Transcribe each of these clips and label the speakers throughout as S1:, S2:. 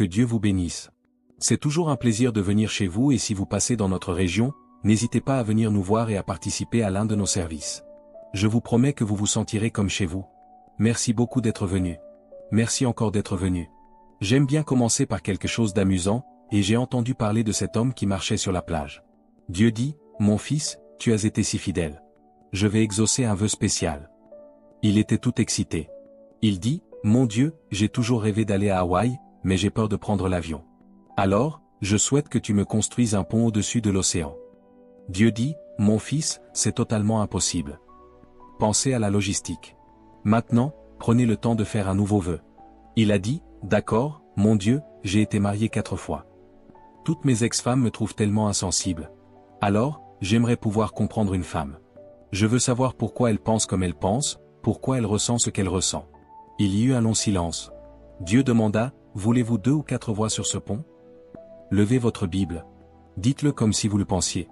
S1: Que Dieu vous bénisse. C'est toujours un plaisir de venir chez vous et si vous passez dans notre région, n'hésitez pas à venir nous voir et à participer à l'un de nos services. Je vous promets que vous vous sentirez comme chez vous. Merci beaucoup d'être venu. Merci encore d'être venu. J'aime bien commencer par quelque chose d'amusant, et j'ai entendu parler de cet homme qui marchait sur la plage. Dieu dit, « Mon fils, tu as été si fidèle. Je vais exaucer un vœu spécial. » Il était tout excité. Il dit, « Mon Dieu, j'ai toujours rêvé d'aller à Hawaï, mais j'ai peur de prendre l'avion. Alors, je souhaite que tu me construises un pont au-dessus de l'océan. » Dieu dit, « Mon fils, c'est totalement impossible. Pensez à la logistique. Maintenant, prenez le temps de faire un nouveau vœu. » Il a dit, « D'accord, mon Dieu, j'ai été marié 4 fois. Toutes mes ex-femmes me trouvent tellement insensible. Alors, j'aimerais pouvoir comprendre une femme. Je veux savoir pourquoi elle pense comme elle pense, pourquoi elle ressent ce qu'elle ressent. » Il y eut un long silence. Dieu demanda, « Voulez-vous 2 ou 4 voix sur ce pont? Levez votre Bible. Dites-le comme si vous le pensiez.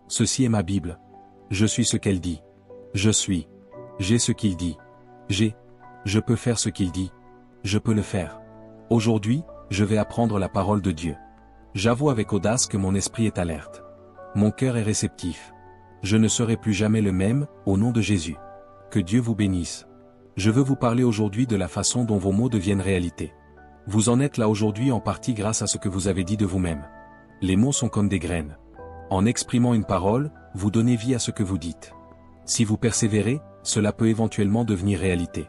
S1: Ceci est ma Bible. Je suis ce qu'elle dit. Je suis. J'ai ce qu'il dit. J'ai. Je peux faire ce qu'il dit. Je peux le faire. Aujourd'hui, je vais apprendre la parole de Dieu. J'avoue avec audace que mon esprit est alerte. Mon cœur est réceptif. Je ne serai plus jamais le même, au nom de Jésus. Que Dieu vous bénisse. Je veux vous parler aujourd'hui de la façon dont vos mots deviennent réalité. Vous en êtes là aujourd'hui en partie grâce à ce que vous avez dit de vous-même. Les mots sont comme des graines. En exprimant une parole, vous donnez vie à ce que vous dites. Si vous persévérez, cela peut éventuellement devenir réalité.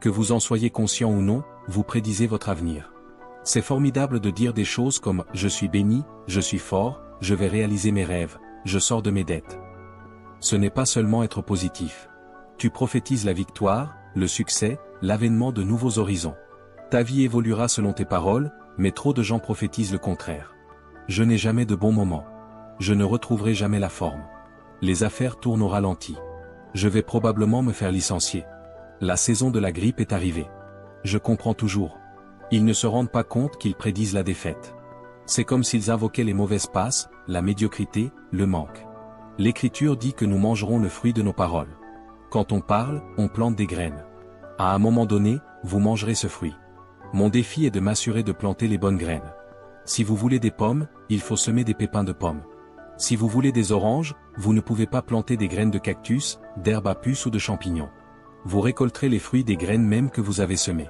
S1: Que vous en soyez conscient ou non, vous prédisez votre avenir. C'est formidable de dire des choses comme « Je suis béni, je suis fort, je vais réaliser mes rêves, je sors de mes dettes ». Ce n'est pas seulement être positif. Tu prophétises la victoire, le succès, l'avènement de nouveaux horizons. Ta vie évoluera selon tes paroles, mais trop de gens prophétisent le contraire. Je n'ai jamais de bons moments. Je ne retrouverai jamais la forme. Les affaires tournent au ralenti. Je vais probablement me faire licencier. La saison de la grippe est arrivée. Je comprends toujours. Ils ne se rendent pas compte qu'ils prédisent la défaite. C'est comme s'ils invoquaient les mauvaises passes, la médiocrité, le manque. L'Écriture dit que nous mangerons le fruit de nos paroles. Quand on parle, on plante des graines. À un moment donné, vous mangerez ce fruit. Mon défi est de m'assurer de planter les bonnes graines. Si vous voulez des pommes, il faut semer des pépins de pommes. Si vous voulez des oranges, vous ne pouvez pas planter des graines de cactus, d'herbe à puce ou de champignons. Vous récolterez les fruits des graines même que vous avez semées.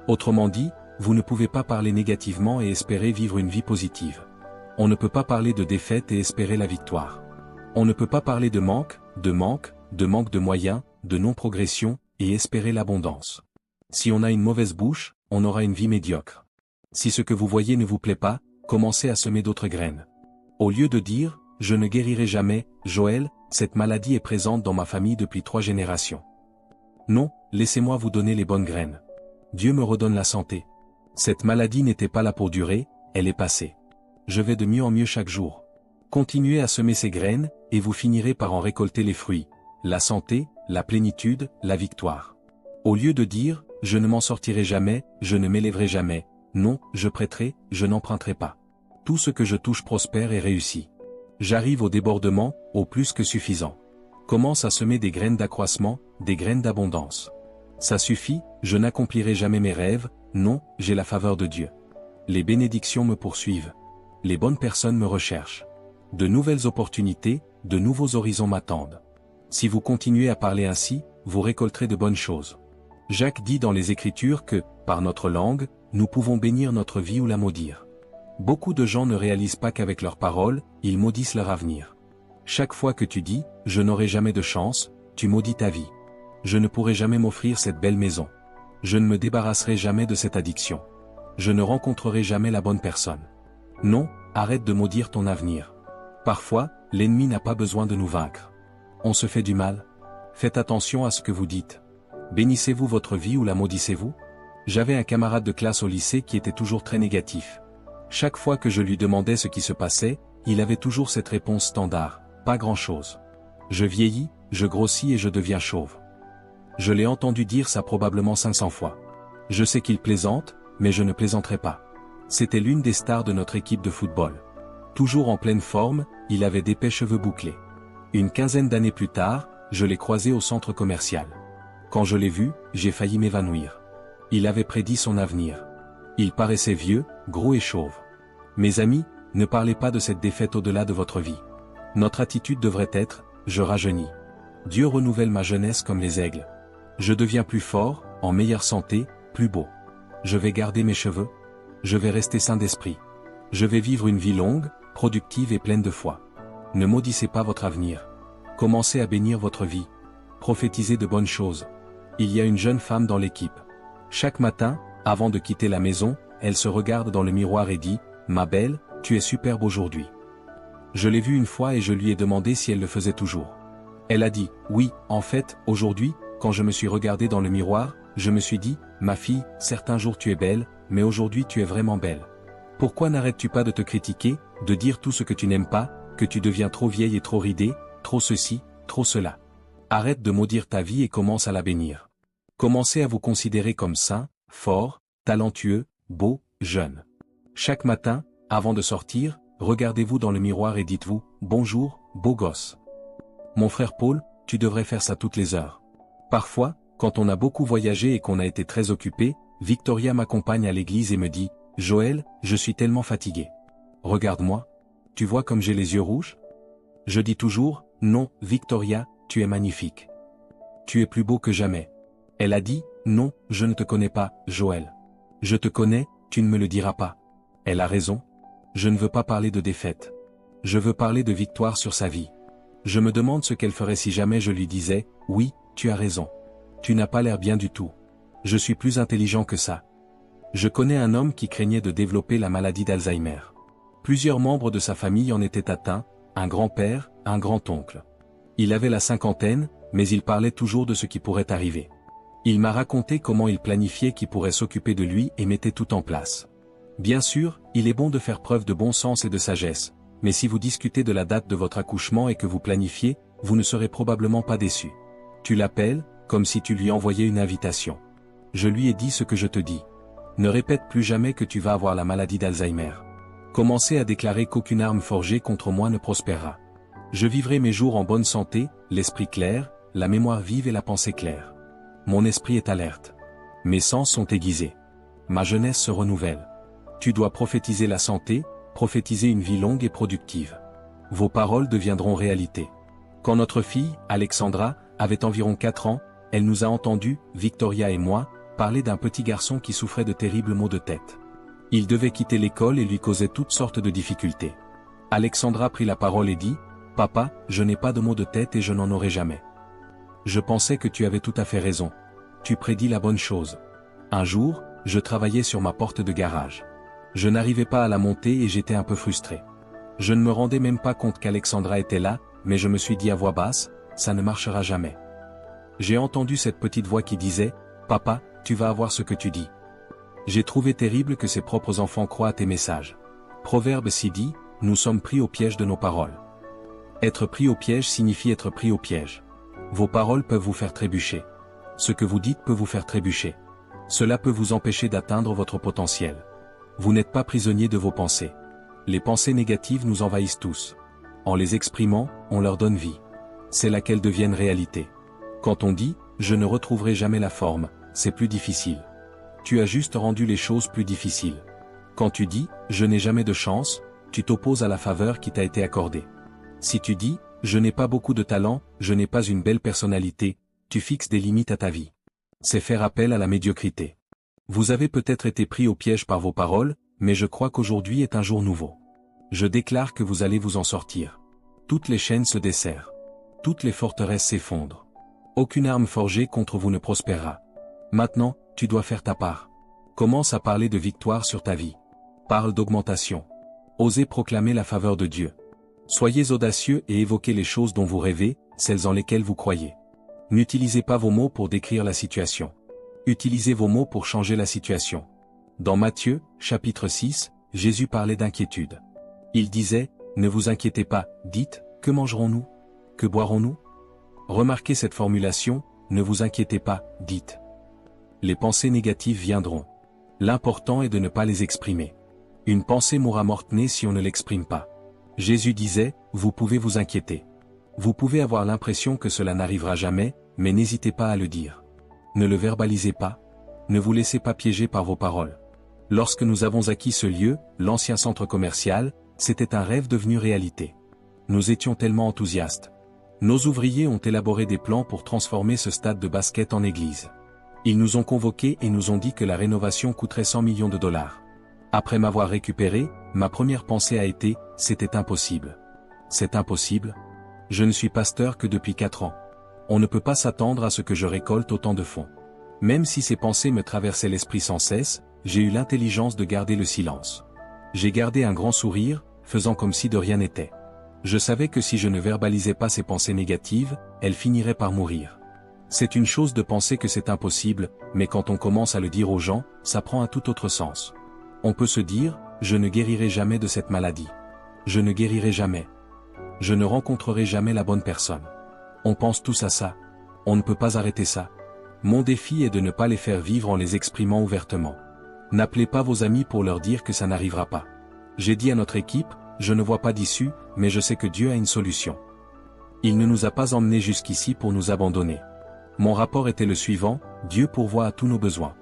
S1: Autrement dit, vous ne pouvez pas parler négativement et espérer vivre une vie positive. On ne peut pas parler de défaite et espérer la victoire. On ne peut pas parler de manque de moyens, de non-progression, et espérer l'abondance. Si on a une mauvaise bouche, on aura une vie médiocre. Si ce que vous voyez ne vous plaît pas, commencez à semer d'autres graines. Au lieu de dire, je ne guérirai jamais, Joël, cette maladie est présente dans ma famille depuis 3 générations. Non, laissez-moi vous donner les bonnes graines. Dieu me redonne la santé. Cette maladie n'était pas là pour durer, elle est passée. Je vais de mieux en mieux chaque jour. Continuez à semer ces graines, et vous finirez par en récolter les fruits. La santé, la plénitude, la victoire. Au lieu de dire, je ne m'en sortirai jamais, je ne m'élèverai jamais, non, je prêterai, je n'emprunterai pas. Tout ce que je touche prospère et réussit. J'arrive au débordement, au plus que suffisant. Commence à semer des graines d'accroissement, des graines d'abondance. Ça suffit, je n'accomplirai jamais mes rêves, non, j'ai la faveur de Dieu. Les bénédictions me poursuivent. Les bonnes personnes me recherchent. De nouvelles opportunités, de nouveaux horizons m'attendent. Si vous continuez à parler ainsi, vous récolterez de bonnes choses. Jacques dit dans les Écritures que, par notre langue, nous pouvons bénir notre vie ou la maudire. Beaucoup de gens ne réalisent pas qu'avec leurs paroles, ils maudissent leur avenir. Chaque fois que tu dis « je n'aurai jamais de chance », tu maudis ta vie. Je ne pourrai jamais m'offrir cette belle maison. Je ne me débarrasserai jamais de cette addiction. Je ne rencontrerai jamais la bonne personne. Non, arrête de maudire ton avenir. Parfois, l'ennemi n'a pas besoin de nous vaincre. On se fait du mal. Faites attention à ce que vous dites. Bénissez-vous votre vie ou la maudissez-vous? J'avais un camarade de classe au lycée qui était toujours très négatif. Chaque fois que je lui demandais ce qui se passait, il avait toujours cette réponse standard, pas grand-chose. Je vieillis, je grossis et je deviens chauve. Je l'ai entendu dire ça probablement 500 fois. Je sais qu'il plaisante, mais je ne plaisanterai pas. C'était l'une des stars de notre équipe de football. Toujours en pleine forme, il avait d'épais cheveux bouclés. Une quinzaine d'années plus tard, je l'ai croisé au centre commercial. Quand je l'ai vu, j'ai failli m'évanouir. Il avait prédit son avenir. Il paraissait vieux, gros et chauve. Mes amis, ne parlez pas de cette défaite au-delà de votre vie. Notre attitude devrait être, je rajeunis. Dieu renouvelle ma jeunesse comme les aigles. Je deviens plus fort, en meilleure santé, plus beau. Je vais garder mes cheveux. Je vais rester sain d'esprit. Je vais vivre une vie longue, productive et pleine de foi. Ne maudissez pas votre avenir. Commencez à bénir votre vie. Prophétisez de bonnes choses. Il y a une jeune femme dans l'équipe. Chaque matin, avant de quitter la maison, elle se regarde dans le miroir et dit, « Ma belle, tu es superbe aujourd'hui. » Je l'ai vue une fois et je lui ai demandé si elle le faisait toujours. Elle a dit, « Oui, en fait, aujourd'hui, quand je me suis regardée dans le miroir, je me suis dit, ma fille, certains jours tu es belle, mais aujourd'hui tu es vraiment belle. Pourquoi n'arrêtes-tu pas de te critiquer, de dire tout ce que tu n'aimes pas, que tu deviens trop vieille et trop ridée, trop ceci, trop cela. Arrête de maudire ta vie et commence à la bénir. Commencez à vous considérer comme sain, fort, talentueux, beau, jeune. Chaque matin, avant de sortir, regardez-vous dans le miroir et dites-vous, bonjour, beau gosse. Mon frère Paul, tu devrais faire ça toutes les heures. Parfois, quand on a beaucoup voyagé et qu'on a été très occupé, Victoria m'accompagne à l'église et me dit, Joël, je suis tellement fatigué. Regarde-moi. Tu vois comme j'ai les yeux rouges? Je dis toujours, non, Victoria, tu es magnifique. Tu es plus beau que jamais. Elle a dit, non, je ne te connais pas, Joël. Je te connais, tu ne me le diras pas. Elle a raison. Je ne veux pas parler de défaite. Je veux parler de victoire sur sa vie. Je me demande ce qu'elle ferait si jamais je lui disais, oui, tu as raison. Tu n'as pas l'air bien du tout. Je suis plus intelligent que ça. Je connais un homme qui craignait de développer la maladie d'Alzheimer. Plusieurs membres de sa famille en étaient atteints, un grand-père, un grand-oncle. Il avait la cinquantaine, mais il parlait toujours de ce qui pourrait arriver. Il m'a raconté comment il planifiait qui pourrait s'occuper de lui et mettait tout en place. Bien sûr, il est bon de faire preuve de bon sens et de sagesse, mais si vous discutez de la date de votre accouchement et que vous planifiez, vous ne serez probablement pas déçu. Tu l'appelles, comme si tu lui envoyais une invitation. Je lui ai dit ce que je te dis. Ne répète plus jamais que tu vas avoir la maladie d'Alzheimer. Commencez à déclarer qu'aucune arme forgée contre moi ne prospérera. Je vivrai mes jours en bonne santé, l'esprit clair, la mémoire vive et la pensée claire. Mon esprit est alerte. Mes sens sont aiguisés. Ma jeunesse se renouvelle. Tu dois prophétiser la santé, prophétiser une vie longue et productive. Vos paroles deviendront réalité. Quand notre fille, Alexandra, avait environ 4 ans, elle nous a entendus, Victoria et moi, parler d'un petit garçon qui souffrait de terribles maux de tête. Il devait quitter l'école et lui causait toutes sortes de difficultés. Alexandra prit la parole et dit, « Papa, je n'ai pas de maux de tête et je n'en aurai jamais. » Je pensais que tu avais tout à fait raison. Tu prédis la bonne chose. Un jour, je travaillais sur ma porte de garage. Je n'arrivais pas à la monter et j'étais un peu frustré. Je ne me rendais même pas compte qu'Alexandra était là, mais je me suis dit à voix basse, ça ne marchera jamais. J'ai entendu cette petite voix qui disait, « Papa, tu vas avoir ce que tu dis. » J'ai trouvé terrible que ses propres enfants croient à tes messages. Proverbe 6 dit, « Nous sommes pris au piège de nos paroles. » Être pris au piège signifie être pris au piège. Vos paroles peuvent vous faire trébucher. Ce que vous dites peut vous faire trébucher. Cela peut vous empêcher d'atteindre votre potentiel. Vous n'êtes pas prisonnier de vos pensées. Les pensées négatives nous envahissent tous. En les exprimant, on leur donne vie. C'est là qu'elles deviennent réalité. Quand on dit « je ne retrouverai jamais la forme », c'est plus difficile. Tu as juste rendu les choses plus difficiles. Quand tu dis « je n'ai jamais de chance », tu t'opposes à la faveur qui t'a été accordée. Si tu dis « je n'ai pas beaucoup de talent, je n'ai pas une belle personnalité », tu fixes des limites à ta vie. C'est faire appel à la médiocrité. Vous avez peut-être été pris au piège par vos paroles, mais je crois qu'aujourd'hui est un jour nouveau. Je déclare que vous allez vous en sortir. Toutes les chaînes se desserrent. Toutes les forteresses s'effondrent. Aucune arme forgée contre vous ne prospérera. Maintenant, tu dois faire ta part. Commence à parler de victoire sur ta vie. Parle d'augmentation. Osez proclamer la faveur de Dieu. Soyez audacieux et évoquez les choses dont vous rêvez, celles en lesquelles vous croyez. N'utilisez pas vos mots pour décrire la situation. Utilisez vos mots pour changer la situation. Dans Matthieu, chapitre 6, Jésus parlait d'inquiétude. Il disait, « Ne vous inquiétez pas, dites, que mangerons-nous? Que boirons-nous » Remarquez cette formulation, « Ne vous inquiétez pas, dites ». Les pensées négatives viendront. L'important est de ne pas les exprimer. Une pensée mourra morte-née si on ne l'exprime pas. Jésus disait, « Vous pouvez vous inquiéter. Vous pouvez avoir l'impression que cela n'arrivera jamais, mais n'hésitez pas à le dire. Ne le verbalisez pas. Ne vous laissez pas piéger par vos paroles. Lorsque nous avons acquis ce lieu, l'ancien centre commercial, c'était un rêve devenu réalité. Nous étions tellement enthousiastes. Nos ouvriers ont élaboré des plans pour transformer ce stade de basket en église. Ils nous ont convoqués et nous ont dit que la rénovation coûterait 100 millions de dollars. Après m'avoir récupéré, ma première pensée a été, c'était impossible. C'est impossible. Je ne suis pasteur que depuis 4 ans. On ne peut pas s'attendre à ce que je récolte autant de fonds. Même si ces pensées me traversaient l'esprit sans cesse, j'ai eu l'intelligence de garder le silence. J'ai gardé un grand sourire, faisant comme si de rien n'était. Je savais que si je ne verbalisais pas ces pensées négatives, elles finiraient par mourir. C'est une chose de penser que c'est impossible, mais quand on commence à le dire aux gens, ça prend un tout autre sens. On peut se dire, je ne guérirai jamais de cette maladie. Je ne guérirai jamais. Je ne rencontrerai jamais la bonne personne. On pense tous à ça. On ne peut pas arrêter ça. Mon défi est de ne pas les faire vivre en les exprimant ouvertement. N'appelez pas vos amis pour leur dire que ça n'arrivera pas. J'ai dit à notre équipe, je ne vois pas d'issue, mais je sais que Dieu a une solution. Il ne nous a pas emmenés jusqu'ici pour nous abandonner. Mon rapport était le suivant, Dieu pourvoit à tous nos besoins.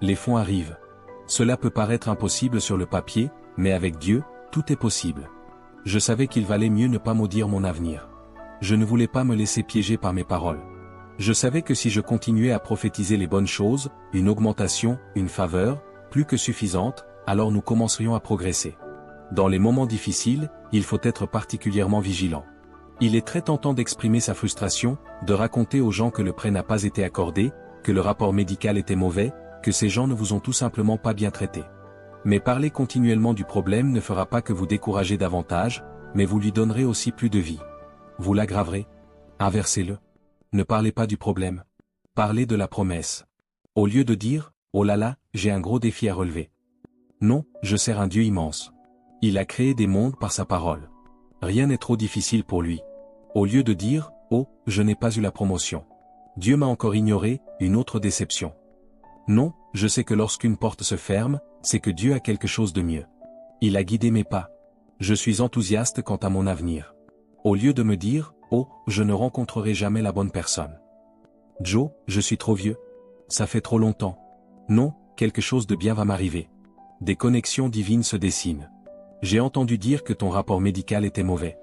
S1: Les fonds arrivent. Cela peut paraître impossible sur le papier, mais avec Dieu, tout est possible. Je savais qu'il valait mieux ne pas maudire mon avenir. Je ne voulais pas me laisser piéger par mes paroles. Je savais que si je continuais à prophétiser les bonnes choses, une augmentation, une faveur, plus que suffisante, alors nous commencerions à progresser. Dans les moments difficiles, il faut être particulièrement vigilant. Il est très tentant d'exprimer sa frustration, de raconter aux gens que le prêt n'a pas été accordé, que le rapport médical était mauvais, que ces gens ne vous ont tout simplement pas bien traité. Mais parler continuellement du problème ne fera pas que vous découragez davantage, mais vous lui donnerez aussi plus de vie. Vous l'aggraverez. Inversez-le. Ne parlez pas du problème. Parlez de la promesse. Au lieu de dire, oh là là, j'ai un gros défi à relever. Non, je sers un Dieu immense. Il a créé des mondes par sa parole. Rien n'est trop difficile pour lui. Au lieu de dire, oh, je n'ai pas eu la promotion. Dieu m'a encore ignoré, une autre déception. Non, je sais que lorsqu'une porte se ferme, c'est que Dieu a quelque chose de mieux. Il a guidé mes pas. Je suis enthousiaste quant à mon avenir. Au lieu de me dire, oh, je ne rencontrerai jamais la bonne personne. Joe, je suis trop vieux. Ça fait trop longtemps. Non, quelque chose de bien va m'arriver. Des connexions divines se dessinent. J'ai entendu dire que ton rapport médical était mauvais.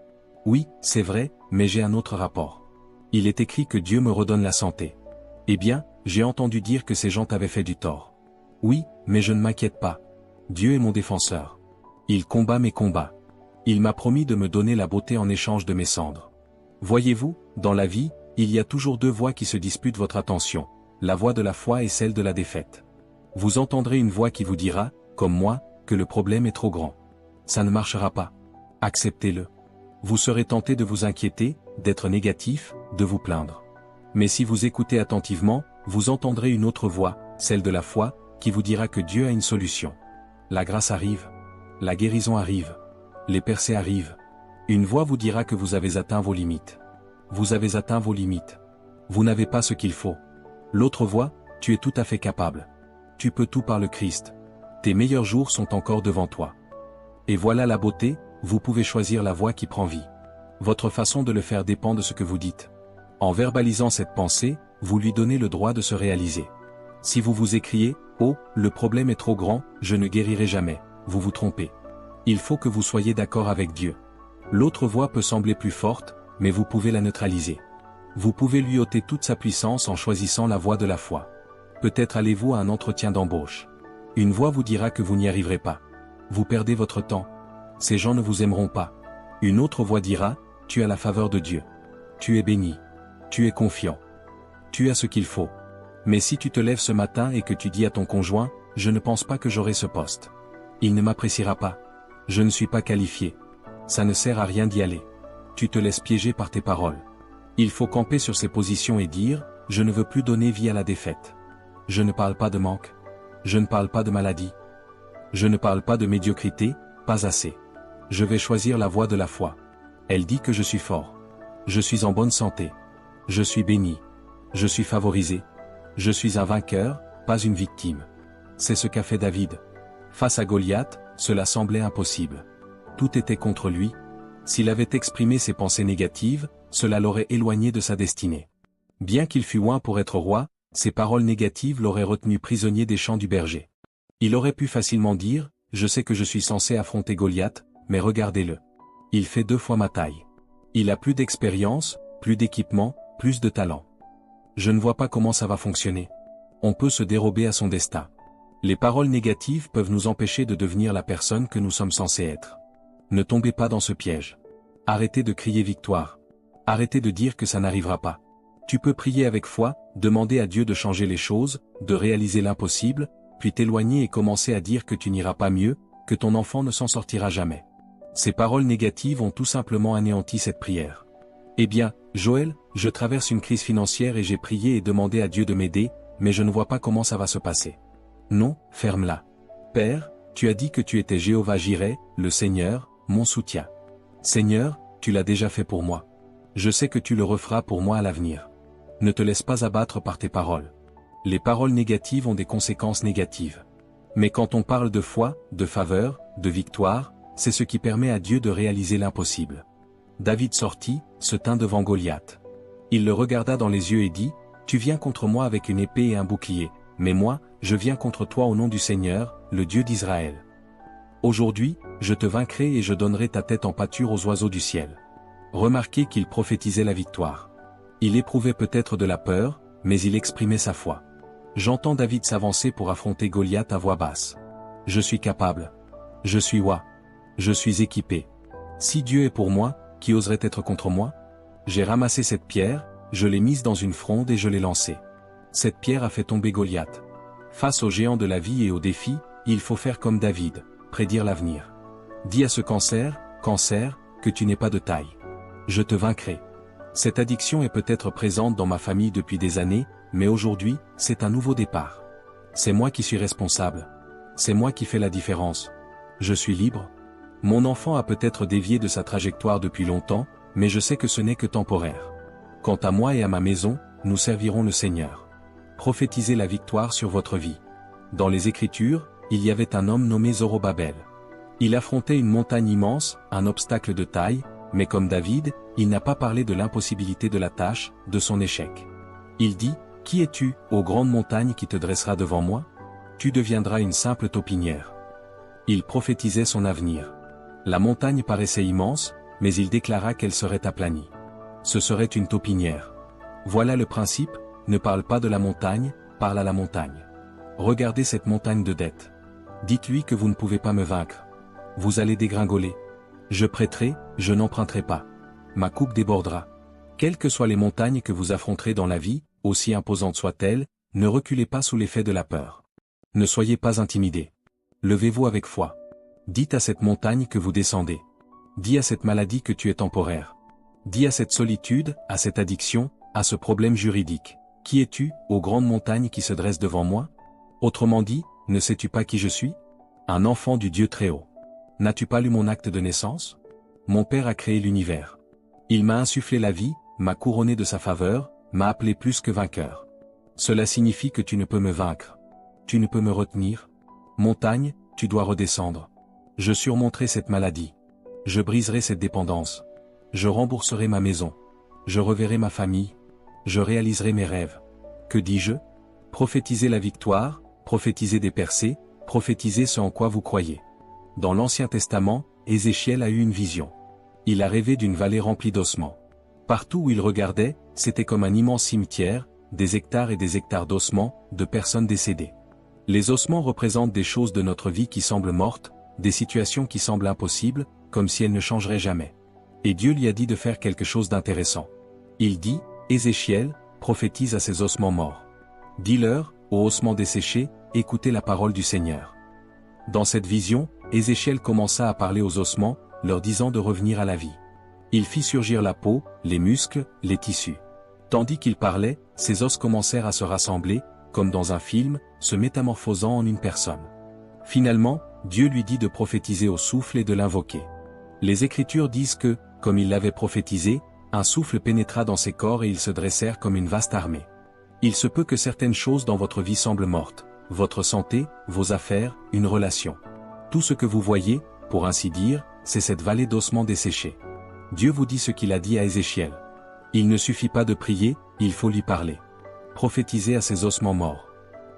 S1: Oui, c'est vrai, mais j'ai un autre rapport. Il est écrit que Dieu me redonne la santé. Eh bien, j'ai entendu dire que ces gens t'avaient fait du tort. Oui, mais je ne m'inquiète pas. Dieu est mon défenseur. Il combat mes combats. Il m'a promis de me donner la beauté en échange de mes cendres. Voyez-vous, dans la vie, il y a toujours deux voix qui se disputent votre attention, la voix de la foi et celle de la défaite. Vous entendrez une voix qui vous dira, comme moi, que le problème est trop grand. Ça ne marchera pas. Acceptez-le. Vous serez tenté de vous inquiéter, d'être négatif, de vous plaindre. Mais si vous écoutez attentivement, vous entendrez une autre voix, celle de la foi, qui vous dira que Dieu a une solution. La grâce arrive. La guérison arrive. Les percées arrivent. Une voix vous dira que vous avez atteint vos limites. Vous avez atteint vos limites. Vous n'avez pas ce qu'il faut. L'autre voix, tu es tout à fait capable. Tu peux tout par le Christ. Tes meilleurs jours sont encore devant toi. Et voilà la beauté, vous pouvez choisir la voie qui prend vie. Votre façon de le faire dépend de ce que vous dites. En verbalisant cette pensée, vous lui donnez le droit de se réaliser. Si vous vous écriez, « Oh, le problème est trop grand, je ne guérirai jamais », vous vous trompez. Il faut que vous soyez d'accord avec Dieu. L'autre voix peut sembler plus forte, mais vous pouvez la neutraliser. Vous pouvez lui ôter toute sa puissance en choisissant la voie de la foi. Peut-être allez-vous à un entretien d'embauche. Une voix vous dira que vous n'y arriverez pas. Vous perdez votre temps. Ces gens ne vous aimeront pas. Une autre voix dira, tu as la faveur de Dieu. Tu es béni. Tu es confiant. Tu as ce qu'il faut. Mais si tu te lèves ce matin et que tu dis à ton conjoint, je ne pense pas que j'aurai ce poste. Il ne m'appréciera pas. Je ne suis pas qualifié. Ça ne sert à rien d'y aller. Tu te laisses piéger par tes paroles. Il faut camper sur ses positions et dire, je ne veux plus donner vie à la défaite. Je ne parle pas de manque. Je ne parle pas de maladie. Je ne parle pas de médiocrité, pas assez. Je vais choisir la voie de la foi. Elle dit que je suis fort. Je suis en bonne santé. Je suis béni. Je suis favorisé. Je suis un vainqueur, pas une victime. C'est ce qu'a fait David. Face à Goliath, cela semblait impossible. Tout était contre lui. S'il avait exprimé ses pensées négatives, cela l'aurait éloigné de sa destinée. Bien qu'il fût loin pour être roi, ses paroles négatives l'auraient retenu prisonnier des champs du berger. Il aurait pu facilement dire, je sais que je suis censé affronter Goliath, mais regardez-le. Il fait 2 fois ma taille. Il a plus d'expérience, plus d'équipement, plus de talent. Je ne vois pas comment ça va fonctionner. On peut se dérober à son destin. Les paroles négatives peuvent nous empêcher de devenir la personne que nous sommes censés être. Ne tombez pas dans ce piège. Arrêtez de crier victoire. Arrêtez de dire que ça n'arrivera pas. Tu peux prier avec foi, demander à Dieu de changer les choses, de réaliser l'impossible, puis t'éloigner et commencer à dire que tu n'iras pas mieux, que ton enfant ne s'en sortira jamais. Ces paroles négatives ont tout simplement anéanti cette prière. Eh bien, Joël, je traverse une crise financière et j'ai prié et demandé à Dieu de m'aider, mais je ne vois pas comment ça va se passer. Non, ferme-la. Père, tu as dit que tu étais Jéhovah Jireh, le Seigneur, mon soutien. Seigneur, tu l'as déjà fait pour moi. Je sais que tu le referas pour moi à l'avenir. Ne te laisse pas abattre par tes paroles. Les paroles négatives ont des conséquences négatives. Mais quand on parle de foi, de faveur, de victoire, c'est ce qui permet à Dieu de réaliser l'impossible. David sortit, se tint devant Goliath. Il le regarda dans les yeux et dit, « Tu viens contre moi avec une épée et un bouclier, mais moi, je viens contre toi au nom du Seigneur, le Dieu d'Israël. Aujourd'hui, je te vaincrai et je donnerai ta tête en pâture aux oiseaux du ciel. » Remarquez qu'il prophétisait la victoire. Il éprouvait peut-être de la peur, mais il exprimait sa foi. J'entends David s'avancer pour affronter Goliath à voix basse. Je suis capable. Je suis roi. Je suis équipé. Si Dieu est pour moi, qui oserait être contre moi? J'ai ramassé cette pierre, je l'ai mise dans une fronde et je l'ai lancée. Cette pierre a fait tomber Goliath. Face aux géants de la vie et aux défis, il faut faire comme David, prédire l'avenir. Dis à ce cancer, que tu n'es pas de taille. Je te vaincrai. Cette addiction est peut-être présente dans ma famille depuis des années, mais aujourd'hui, c'est un nouveau départ. C'est moi qui suis responsable. C'est moi qui fais la différence. Je suis libre. Mon enfant a peut-être dévié de sa trajectoire depuis longtemps, mais je sais que ce n'est que temporaire. Quant à moi et à ma maison, nous servirons le Seigneur. Prophétisez la victoire sur votre vie. Dans les Écritures, il y avait un homme nommé Zorobabel. Il affrontait une montagne immense, un obstacle de taille, mais comme David, il n'a pas parlé de l'impossibilité de la tâche, de son échec. Il dit, « Qui es-tu, ô grande montagne qui te dressera devant moi? Tu deviendras une simple taupinière. » Il prophétisait son avenir. La montagne paraissait immense, mais il déclara qu'elle serait aplanie. Ce serait une taupinière. Voilà le principe, ne parle pas de la montagne, parle à la montagne. Regardez cette montagne de dettes. Dites-lui que vous ne pouvez pas me vaincre. Vous allez dégringoler. Je prêterai, je n'emprunterai pas. Ma coupe débordera. Quelles que soient les montagnes que vous affronterez dans la vie, aussi imposantes soient-elles, ne reculez pas sous l'effet de la peur. Ne soyez pas intimidés. Levez-vous avec foi. Dites à cette montagne que vous descendez. Dis à cette maladie que tu es temporaire. Dis à cette solitude, à cette addiction, à ce problème juridique. Qui es-tu, ô grande montagne qui se dresse devant moi? Autrement dit, ne sais-tu pas qui je suis? Un enfant du Dieu Très-Haut. N'as-tu pas lu mon acte de naissance? Mon Père a créé l'univers. Il m'a insufflé la vie, m'a couronné de sa faveur, m'a appelé plus que vainqueur. Cela signifie que tu ne peux me vaincre. Tu ne peux me retenir. Montagne, tu dois redescendre. Je surmonterai cette maladie. Je briserai cette dépendance. Je rembourserai ma maison. Je reverrai ma famille. Je réaliserai mes rêves. Que dis-je? Prophétisez la victoire, prophétisez des percées, prophétisez ce en quoi vous croyez. Dans l'Ancien Testament, Ézéchiel a eu une vision. Il a rêvé d'une vallée remplie d'ossements. Partout où il regardait, c'était comme un immense cimetière, des hectares et des hectares d'ossements, de personnes décédées. Les ossements représentent des choses de notre vie qui semblent mortes, des situations qui semblent impossibles, comme si elles ne changeraient jamais. Et Dieu lui a dit de faire quelque chose d'intéressant. Il dit, Ézéchiel, prophétise à ces ossements morts. Dis-leur, ô ossements desséchés, écoutez la parole du Seigneur. Dans cette vision, Ézéchiel commença à parler aux ossements, leur disant de revenir à la vie. Il fit surgir la peau, les muscles, les tissus. Tandis qu'il parlait, ces os commencèrent à se rassembler, comme dans un film, se métamorphosant en une personne. Finalement, Dieu lui dit de prophétiser au souffle et de l'invoquer. Les Écritures disent que, comme il l'avait prophétisé, un souffle pénétra dans ses corps et ils se dressèrent comme une vaste armée. Il se peut que certaines choses dans votre vie semblent mortes, votre santé, vos affaires, une relation. Tout ce que vous voyez, pour ainsi dire, c'est cette vallée d'ossements desséchés. Dieu vous dit ce qu'il a dit à Ézéchiel. Il ne suffit pas de prier, il faut lui parler. Prophétisez à ces ossements morts.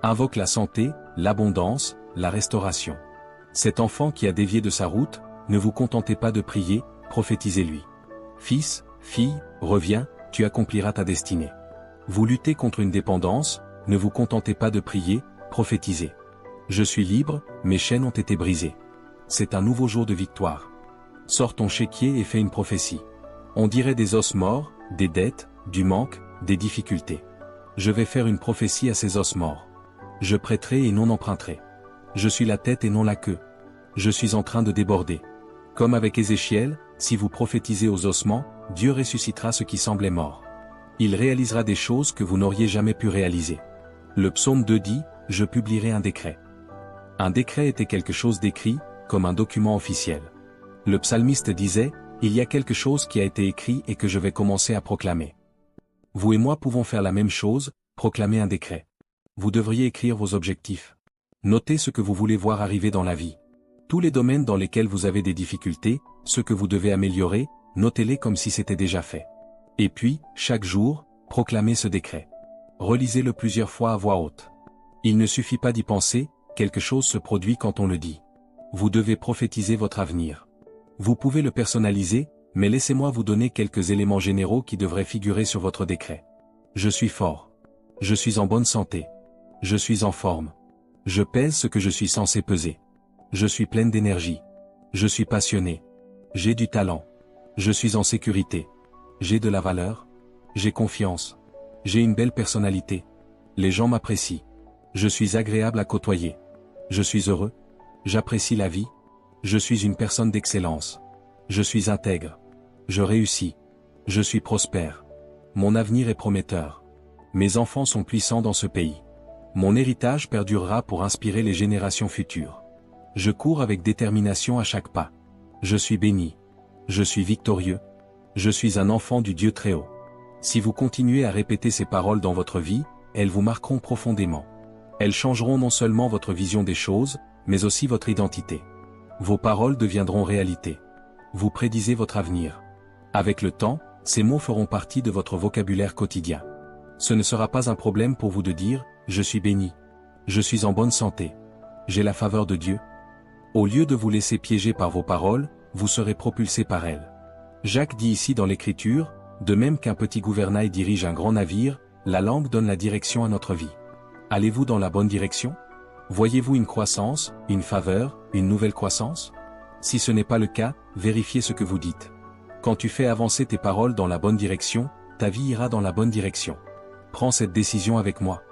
S1: Invoque la santé, l'abondance, la restauration. Cet enfant qui a dévié de sa route, ne vous contentez pas de prier, prophétisez-lui. Fils, fille, reviens, tu accompliras ta destinée. Vous luttez contre une dépendance, ne vous contentez pas de prier, prophétisez. Je suis libre, mes chaînes ont été brisées. C'est un nouveau jour de victoire. Sors ton chéquier et fais une prophétie. On dirait des os morts, des dettes, du manque, des difficultés. Je vais faire une prophétie à ces os morts. Je prêterai et non emprunterai. Je suis la tête et non la queue. Je suis en train de déborder. Comme avec Ézéchiel, si vous prophétisez aux ossements, Dieu ressuscitera ce qui semblait mort. Il réalisera des choses que vous n'auriez jamais pu réaliser. Le psaume 2 dit, « Je publierai un décret ». Un décret était quelque chose d'écrit, comme un document officiel. Le psalmiste disait, « Il y a quelque chose qui a été écrit et que je vais commencer à proclamer ». Vous et moi pouvons faire la même chose, proclamer un décret. Vous devriez écrire vos objectifs. Notez ce que vous voulez voir arriver dans la vie. Tous les domaines dans lesquels vous avez des difficultés, ce que vous devez améliorer, notez-les comme si c'était déjà fait. Et puis, chaque jour, proclamez ce décret. Relisez-le plusieurs fois à voix haute. Il ne suffit pas d'y penser, quelque chose se produit quand on le dit. Vous devez prophétiser votre avenir. Vous pouvez le personnaliser, mais laissez-moi vous donner quelques éléments généraux qui devraient figurer sur votre décret. Je suis fort. Je suis en bonne santé. Je suis en forme. Je pèse ce que je suis censé peser. Je suis pleine d'énergie. Je suis passionné. J'ai du talent. Je suis en sécurité. J'ai de la valeur. J'ai confiance. J'ai une belle personnalité. Les gens m'apprécient. Je suis agréable à côtoyer. Je suis heureux. J'apprécie la vie. Je suis une personne d'excellence. Je suis intègre. Je réussis. Je suis prospère. Mon avenir est prometteur. Mes enfants sont puissants dans ce pays. Mon héritage perdurera pour inspirer les générations futures. Je cours avec détermination à chaque pas. Je suis béni. Je suis victorieux. Je suis un enfant du Dieu très haut. Si vous continuez à répéter ces paroles dans votre vie, elles vous marqueront profondément. Elles changeront non seulement votre vision des choses, mais aussi votre identité. Vos paroles deviendront réalité. Vous prédisez votre avenir. Avec le temps, ces mots feront partie de votre vocabulaire quotidien. Ce ne sera pas un problème pour vous de dire « Je suis béni. Je suis en bonne santé. J'ai la faveur de Dieu ». Au lieu de vous laisser piéger par vos paroles, vous serez propulsé par elles. Jacques dit ici dans l'Écriture, de même qu'un petit gouvernail dirige un grand navire, la langue donne la direction à notre vie. Allez-vous dans la bonne direction? Voyez-vous une croissance, une faveur, une nouvelle croissance? Si ce n'est pas le cas, vérifiez ce que vous dites. Quand tu fais avancer tes paroles dans la bonne direction, ta vie ira dans la bonne direction. Prends cette décision avec moi.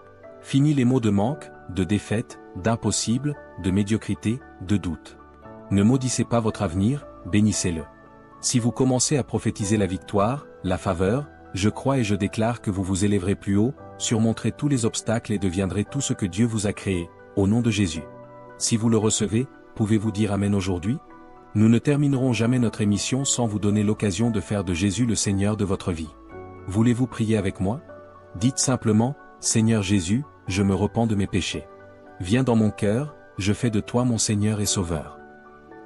S1: Finis les mots de manque, de défaite, d'impossible, de médiocrité, de doute. Ne maudissez pas votre avenir, bénissez-le. Si vous commencez à prophétiser la victoire, la faveur, je crois et je déclare que vous vous élèverez plus haut, surmonterez tous les obstacles et deviendrez tout ce que Dieu vous a créé, au nom de Jésus. Si vous le recevez, pouvez-vous dire Amen aujourd'hui? Nous ne terminerons jamais notre émission sans vous donner l'occasion de faire de Jésus le Seigneur de votre vie. Voulez-vous prier avec moi? Dites simplement, Seigneur Jésus, je me repens de mes péchés. Viens dans mon cœur, je fais de toi mon Seigneur et Sauveur.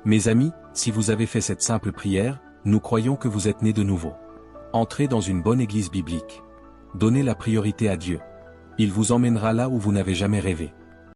S1: Mes amis, si vous avez fait cette simple prière, nous croyons que vous êtes nés de nouveau. Entrez dans une bonne église biblique. Donnez la priorité à Dieu. Il vous emmènera là où vous n'avez jamais rêvé.